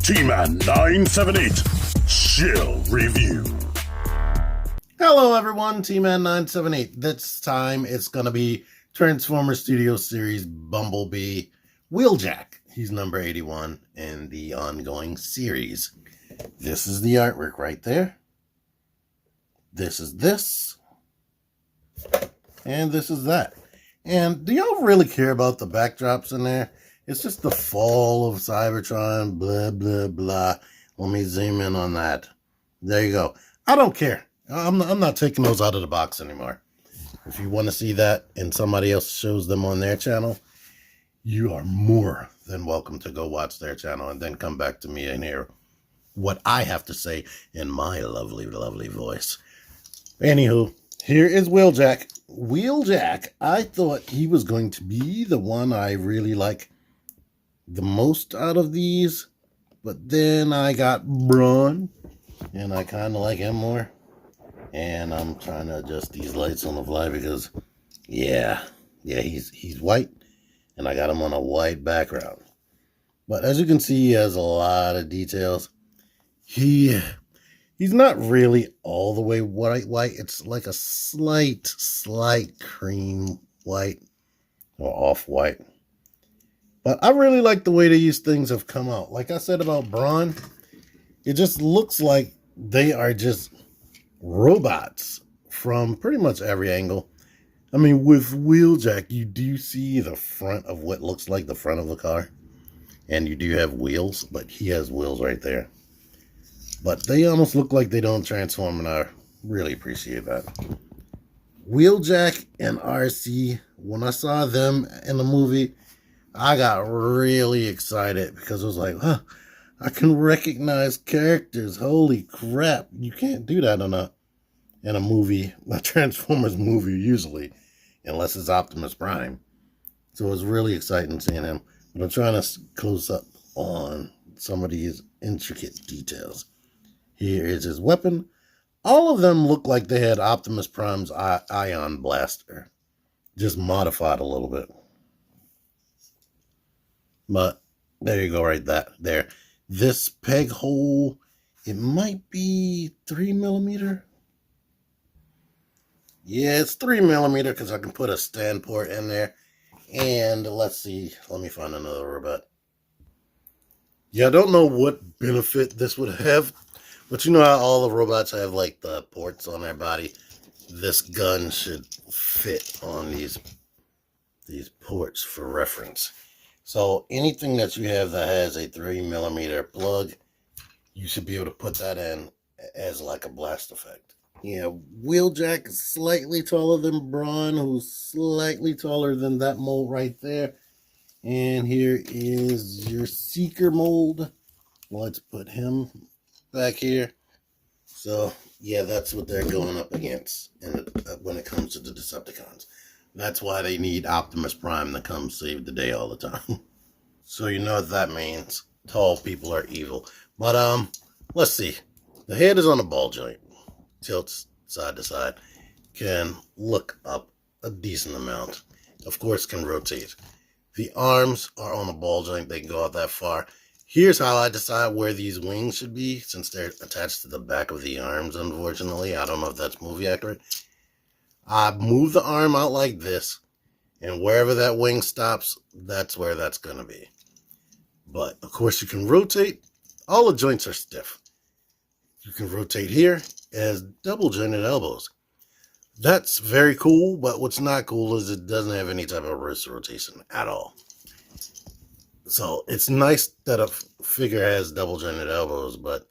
T-Man 978 Chill Review. Hello everyone, T-Man 978. This time it's going to be Transformers Studio Series Bumblebee Wheeljack. He's number 81 in the ongoing series. This is the artwork right there. This is this. And this is that. And do y'all really care about the backdrops in there? It's just the fall of Cybertron, blah, blah, blah. Let me zoom in on that. There you go. I don't care. I'm not taking those out of the box anymore. If you want to see that and somebody else shows them on their channel, you are more than welcome to go watch their channel and then come back to me and hear what I have to say in my lovely, lovely voice. Anywho, here is Wheeljack. Wheeljack, I thought he was going to be the one I really like the most out of these, but then I got Brawn, and I kind of like him more. And I'm trying to adjust these lights on the fly because, yeah, he's white, and I got him on a white background. But as you can see, he has a lot of details. He's not really all the way white. It's like a slight cream white or off-white. But I really like the way these things have come out. Like I said about Brawn, it just looks like they are just robots from pretty much every angle. I mean, with Wheeljack, you do see the front of what looks like the front of the car. And you do have wheels, but he has wheels right there. But they almost look like they don't transform, and I really appreciate that. Wheeljack and RC, when I saw them in the movie, I got really excited because it was like, huh, I can recognize characters. Holy crap. You can't do that in a movie, a Transformers movie usually, unless it's Optimus Prime. So it was really exciting seeing him. But I'm trying to close up on some of these intricate details. Here is his weapon. All of them look like they had Optimus Prime's ion blaster, just modified a little bit. But there you go, right there. This peg hole, it might be 3mm. Yeah, it's 3mm because I can put a stand port in there. And let's see, let me find another robot. Yeah, I don't know what benefit this would have, but you know how all the robots have like the ports on their body? This gun should fit on these ports for reference. So anything that you have that has a 3mm plug, you should be able to put that in as like a blast effect. Yeah, Wheeljack is slightly taller than Brawn, who's slightly taller than that mold right there. And here is your Seeker mold. Let's put him back here. So, yeah, that's what they're going up against when it comes to the Decepticons. That's why they need Optimus Prime to come save the day all the time. So you know what that means. Tall people are evil. But, let's see. The head is on a ball joint. Tilts side to side. Can look up a decent amount. Of course, can rotate. The arms are on a ball joint. They can go out that far. Here's how I decide where these wings should be, since they're attached to the back of the arms, unfortunately. I don't know if that's movie accurate. I move the arm out like this, and wherever that wing stops, that's where that's going to be. But, of course, you can rotate. All the joints are stiff. You can rotate here. It has double jointed elbows. That's very cool, but what's not cool is it doesn't have any type of wrist rotation at all. So it's nice that a figure has double jointed elbows, but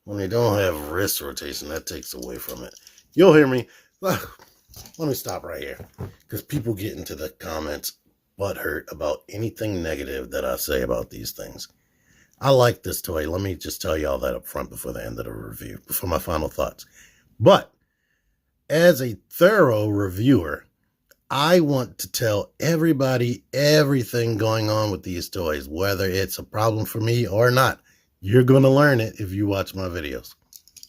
when they don't have wrist rotation, that takes away from it. You'll hear me. Let me stop right here, because people get into the comments butthurt about anything negative that I say about these things. I like this toy. Let me just tell you all that up front before the end of the review, before my final thoughts. But as a thorough reviewer, I want to tell everybody everything going on with these toys, whether it's a problem for me or not. You're going to learn it if you watch my videos.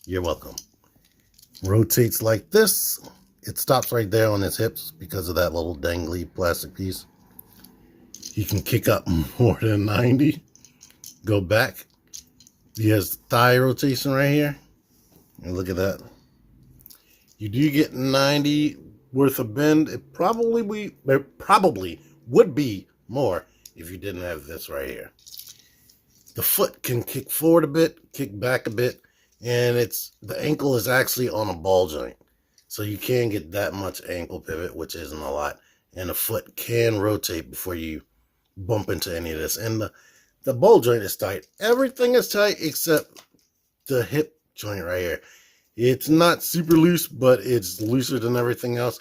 You're welcome. Rotates like this. It stops right there on his hips because of that little dangly plastic piece. He can kick up more than 90. Go back. He has thigh rotation right here. And look at that. You do get 90 worth of bend. It probably would be more if you didn't have this right here. The foot can kick forward a bit, kick back a bit, and the ankle is actually on a ball joint. So you can get that much ankle pivot, which isn't a lot. And the foot can rotate before you bump into any of this. And the ball joint is tight. Everything is tight except the hip joint right here. It's not super loose, but it's looser than everything else.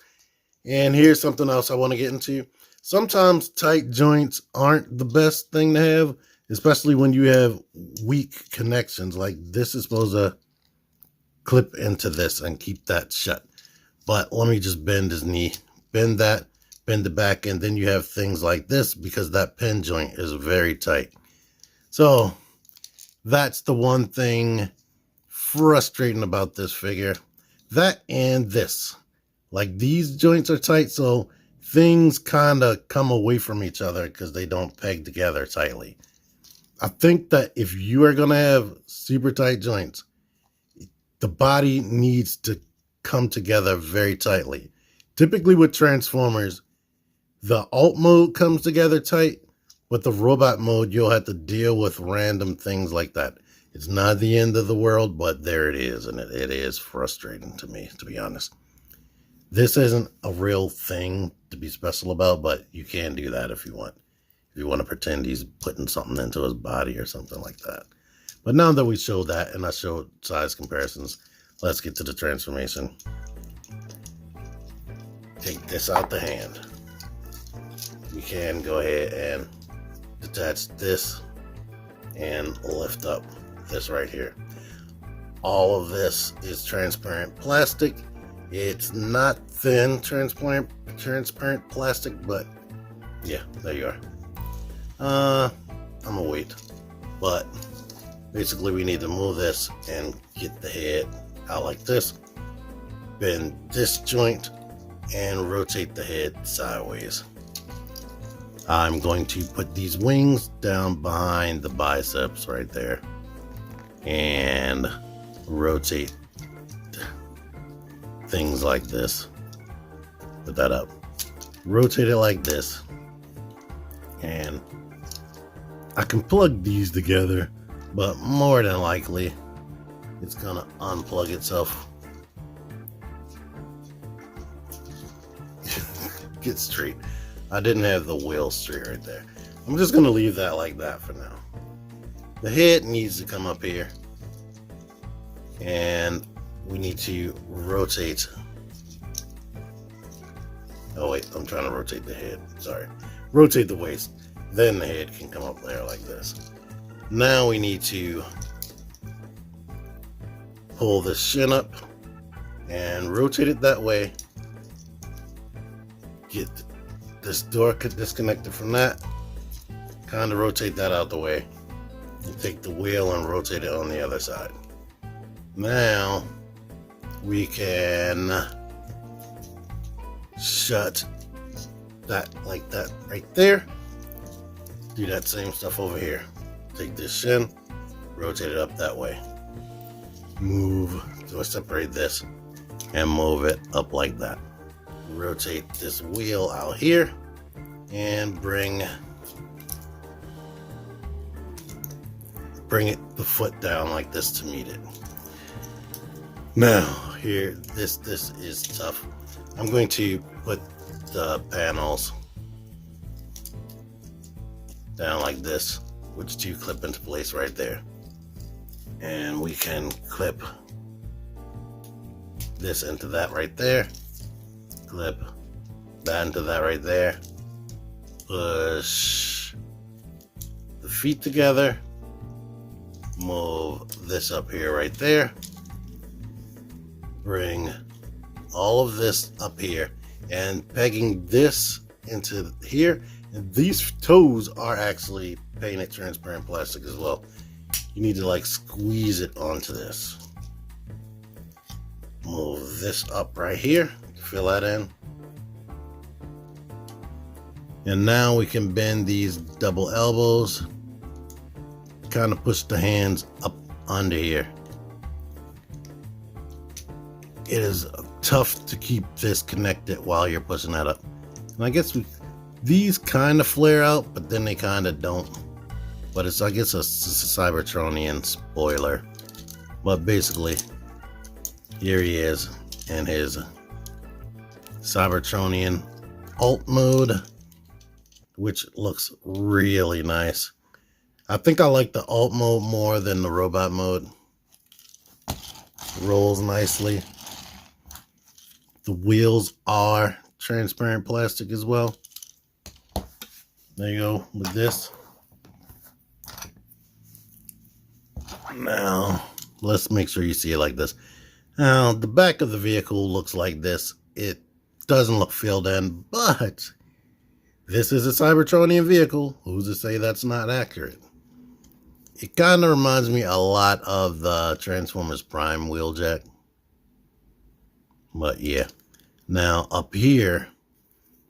And here's something else I want to get into. Sometimes tight joints aren't the best thing to have, especially when you have weak connections. Like this is supposed to clip into this and keep that shut. But let me just bend his knee, bend that, bend the back, and then you have things like this because that pin joint is very tight. So that's the one thing frustrating about this figure. That and this. Like these joints are tight, so things kind of come away from each other because they don't peg together tightly. I think that if you are going to have super tight joints, the body needs to come together very tightly. Typically with Transformers, the alt mode comes together tight, but the robot mode, you'll have to deal with random things like that. It's not the end of the world, but there it is, and it is frustrating to me, to be honest. This isn't a real thing to be special about, but you can do that if you want. If you want to pretend he's putting something into his body or something like that. But now that we showed that, and I showed size comparisons, let's get to the transformation. Take this out the hand. We can go ahead and detach this and lift up this right here. All of this is transparent plastic. It's not thin transparent plastic, but yeah, there you are. I'm gonna wait, but basically we need to move this and get the head out like this, bend this joint, and rotate the head sideways. I'm going to put these wings down behind the biceps right there and rotate things like this. Put that up. Rotate it like this. And I can plug these together, but more than likely it's gonna unplug itself. Get straight. I didn't have the wheel straight right there. I'm just gonna leave that like that for now. The head needs to come up here, and we need to rotate. Oh wait, I'm trying to rotate the head. Sorry. Rotate the waist. Then the head can come up there like this. Now we need to pull the shin up and rotate it that way. Get this door disconnected from that. Kind of rotate that out the way. And take the wheel and rotate it on the other side. Now we can shut that like that right there. Do that same stuff over here. Take this shin, rotate it up that way. Separate this and move it up like that. Rotate this wheel out here and bring the foot down like this to meet it. Now here, this is tough. I'm going to put the panels down like this, which do clip into place right there. And we can clip this into that right there. Clip that into that right there. Push the feet together. Move this up here right there. Bring all of this up here and pegging this into here. And these toes are actually painted transparent plastic as well. You need to like squeeze it onto this. Move this up right here, fill that in. And now we can bend these double elbows, kind of push the hands up under here. It is tough to keep this connected while you're pushing that up. And I guess these kind of flare out, but then they kind of don't. But I guess it's a Cybertronian spoiler. But basically, here he is in his Cybertronian alt mode, which looks really nice. I think I like the alt mode more than the robot mode. Rolls nicely. The wheels are transparent plastic as well. There you go with this. Now, let's make sure you see it like this. Now, the back of the vehicle looks like this. It doesn't look filled in, but this is a Cybertronian vehicle. Who's to say that's not accurate? It kind of reminds me a lot of the Transformers Prime Wheeljack. But yeah. Now, up here,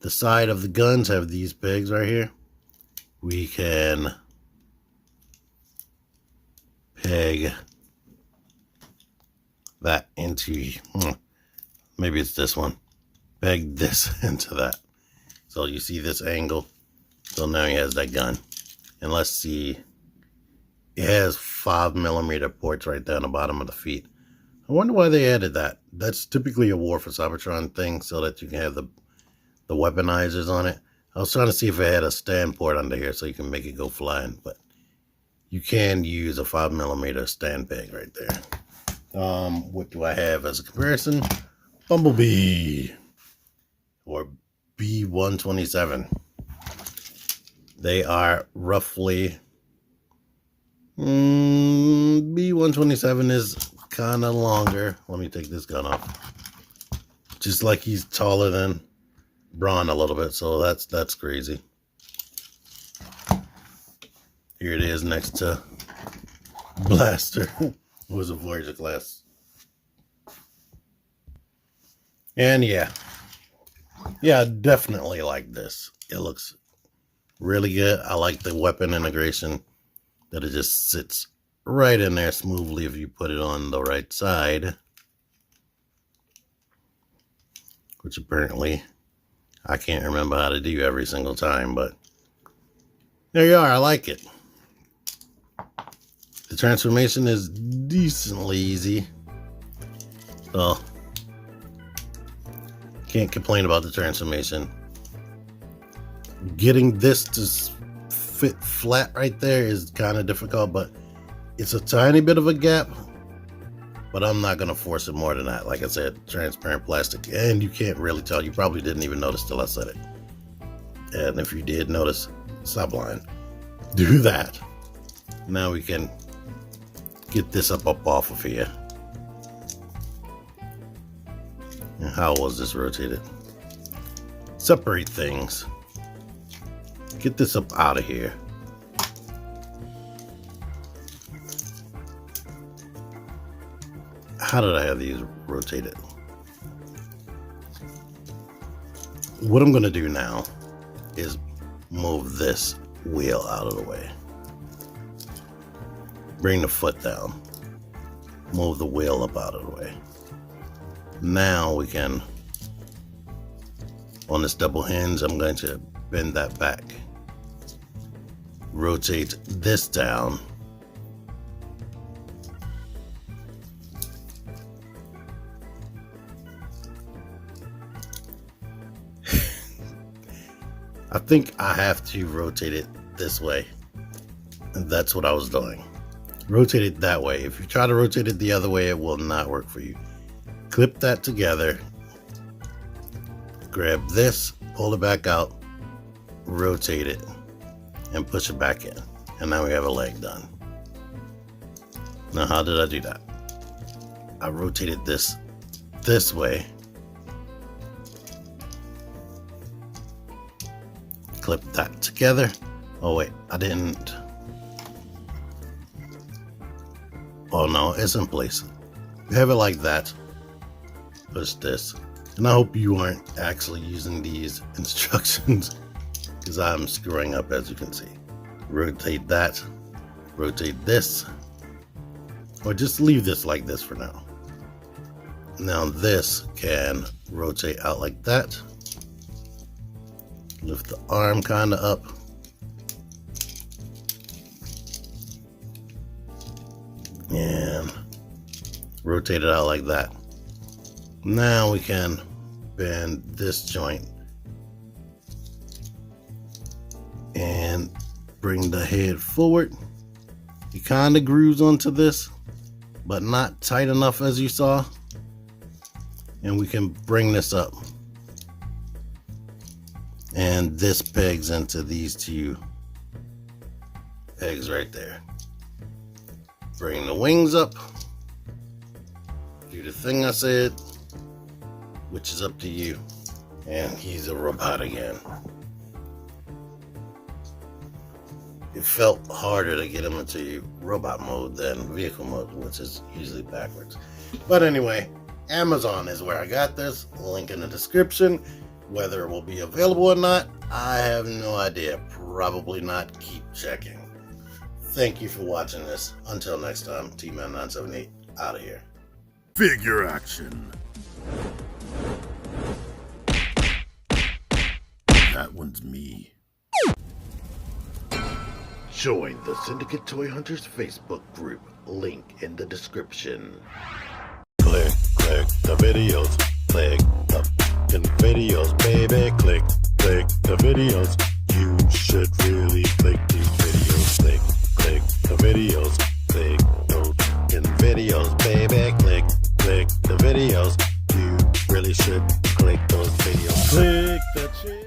the side of the guns have these pegs right here. We can peg that into, maybe it's this one. Peg this into that. So you see this angle. So now he has that gun. And let's see. It has 5mm ports right down the bottom of the feet. I wonder why they added that. That's typically a War for Cybertron thing, so that you can have the weaponizers on it. I was trying to see if it had a stand port under here so you can make it go flying, but you can use a 5mm stand peg right there. What do I have as a comparison? Bumblebee, or B-127. They are roughly... B-127 is kind of longer. Let me take this gun off. Just like he's taller than Brawn a little bit, so that's crazy. Here it is next to Blaster, who was a Voyager class. And yeah, I definitely like this. It looks really good. I like the weapon integration, that it just sits right in there smoothly if you put it on the right side. Which apparently I can't remember how to do every single time, but there you are. I like it. The transformation is decently easy. So can't complain about the transformation. Getting this to fit flat right there is kind of difficult, but it's a tiny bit of a gap, but I'm not going to force it more than that. Like I said, transparent plastic, and you can't really tell. You probably didn't even notice till I said it. And if you did notice, stop lying. Do that. Now we can get this up off of here. And how was this rotated? Separate things. Get this up out of here. How did I have these rotated? What I'm going to do now is move this wheel out of the way. Bring the foot down. Move the wheel up out of the way. Now we can, on this double hinge, I'm going to bend that back. Rotate this down. I think I have to rotate it this way. And that's what I was doing. Rotate it that way. If you try to rotate it the other way, it will not work for you. Clip that together. Grab this, pull it back out, rotate it, and push it back in. And now we have a leg done. Now, how did I do that? I rotated this way. Clip that together. Oh wait, I didn't. Oh no, it's in place. You have it like that. Push this. And I hope you aren't actually using these instructions, because I'm screwing up, as you can see. Rotate that. Rotate this. Or just leave this like this for now. Now this can rotate out like that. Lift the arm kind of up. And rotate it out like that. Now we can bend this joint and bring the head forward. It kind of grooves onto this, but not tight enough as you saw. And we can bring this up. And this pegs into these two pegs right there. Bring the wings up. Do the thing I said, which is up to you. And he's a robot again. It felt harder to get him into robot mode than vehicle mode, which is usually backwards. But anyway, Amazon is where I got this. Link in the description. Whether it will be available or not, I have no idea. Probably not. Keep checking. Thank you for watching this. Until next time, T-Man978 out of here. Figure action. That one's me. Join the Syndicate Toy Hunters Facebook group. Link in the description. Click the videos. Click the videos, baby. Click the videos. You should really click these videos. Click the videos. Click those videos, baby. Click the videos. You really should click those videos. Click